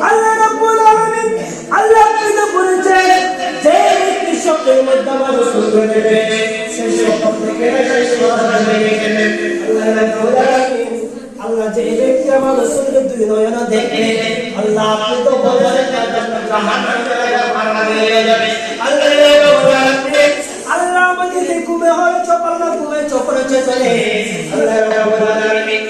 আল্লাহ রাব্বুল আলামিন আল্লাহ তো বলেছেন যে ব্যক্তি শব্দের মধ্যে আমার রাসূল নেবে সেই শব্দ থেকে আল্লাহ রাব্বুল আলামিন আল্লাহ যে ব্যক্তি আমার রাসূলকে দুই নয়নে দেখে আল্লাহ আপনি তো বলেছেন তার জন্য জাহান্নামে যাবে আল্লাহ রাব্বুল আলামিন আল্লাহ আমাদের ঘুমে হয় চপাল্লা ঘুমে চপরেছে চলে আল্লাহ রাব্বুল আলামিন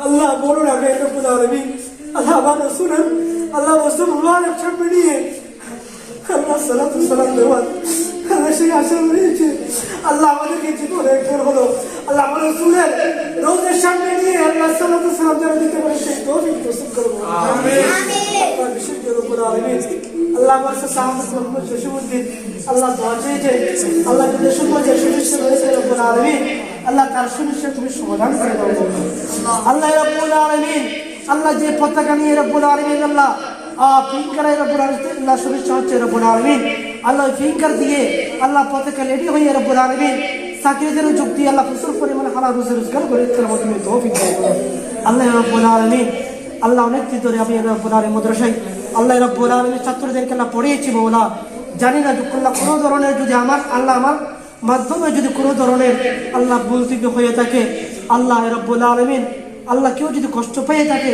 আল্লাহ বড় রাখে রব্বুল আলামিন আল্লাহ আমাদের শুনেন আল্লাহ রাসূল মুবারক সামনে নিয়ে আল্লাহ সালাতু সালাম দেওয়ার আল্লাহ সেই আশা রয়েছে আল্লাহ আমাদেরকে জীবনে একবার হলো আল্লাহ আমাদের রাসূলের রওজার সামনে নিয়ে আল্লাহ সালাতু সালাম যারা দিতে পারে সেই তৌফিক নসিব করুন আমিন আল্লাহ বিশেষ করে রব্বুল আলামিন আল্লাহ আমার সাহাবত মোহাম্মদ জসিমউদ্দিন আল্লাহ দোয়া চেয়েছে আল্লাহ যদি সময় সমস্যা রয়েছে রব্বুল আলামিন আল্লাহ তার সমস্যা তুমি সমাধান করে দাও আল্লাহ রাব্বুল আলামিন আল্লাহ যে পতাকা নিয়ে রব্বুল আলামিন আল্লাহ ফিঙ্কার রব্বুল আলামিন আল্লাহ সমস্যা হচ্ছে রব্বুল আলামিন আল্লাহ ফিঙ্কার দিয়ে আল্লাহ পতাকা রেডি হয়ে রব্বুল আলামিন সাকিরদের যুক্তি আল্লাহ প্রচুর পরিমাণে হালাল রোজগার করে তার তুমি তৌফিক দাও আল্লাহ রাব্বুল আলামিন আল্লাহ অনেক দিন ধরে আমি রব্বুল আলামিন মাদ্রাসায় আল্লাহ রাব্বুল আলামিন ছাত্রদেরকে আল্লাহ পড়িয়েছি মাওলা জানি না কোনো ধরনের যদি আমার আল্লাহ আমার মাধ্যমে যদি কোনো ধরনের আল্লাহ ভুল থেকে হয়ে থাকে আল্লাহ রাব্বুল আলামিন আল্লাহ কেউ যদি কষ্ট পেয়ে থাকে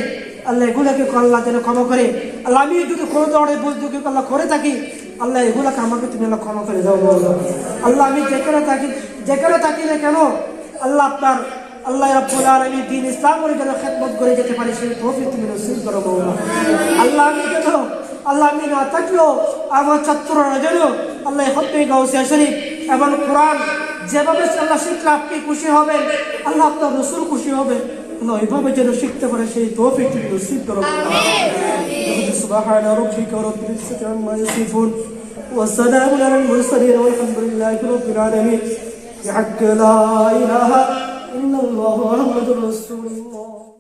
আল্লাহ এগুলাকে আল্লাহ যেন ক্ষমা করে আল্লাহ আমি যদি কোনো ধরনের ভুল থেকে আল্লাহ করে থাকি আল্লাহ এগুলাকে আমাকে তুমি আল্লাহ ক্ষমা করে দাও আল্লাহ আমি যেখানে থাকি না কেন আল্লাহ আপনার আল্লাহ রাব্বুল আলামিন দ্বীন ইসলামের জন্য খেদমত করে যেতে পারি সেই তৌফিক তুমি নসিব করো আল্লাহ আমি কেন আল্লাহ আমি না থাকলেও আমার ছাত্ররা যেন আল্লাহ হত্যে গাউসিয়া শরীফ এবং কোরআন যেভাবে আল্লাহ শিখলে আপনি খুশি হবেন আল্লাহ আপনার রসুল খুশি হবে আল্লাহ ওইভাবে যেন শিখতে পারে সেই তৌফিক তুমি নসিব করো সুবহানা রাব্বিকা রাব্বিল ইজ্জাতি আম্মা ইয়াসিফুন ওয়া সালামুন আলাল মুরসালিন ওয়ালহামদুলিল্লাহি রাব্বিল আলামিন বিহাক্কি লা ইলাহা ইল্লাল্লাহু মুহাম্মাদুর রাসূলুল্লাহ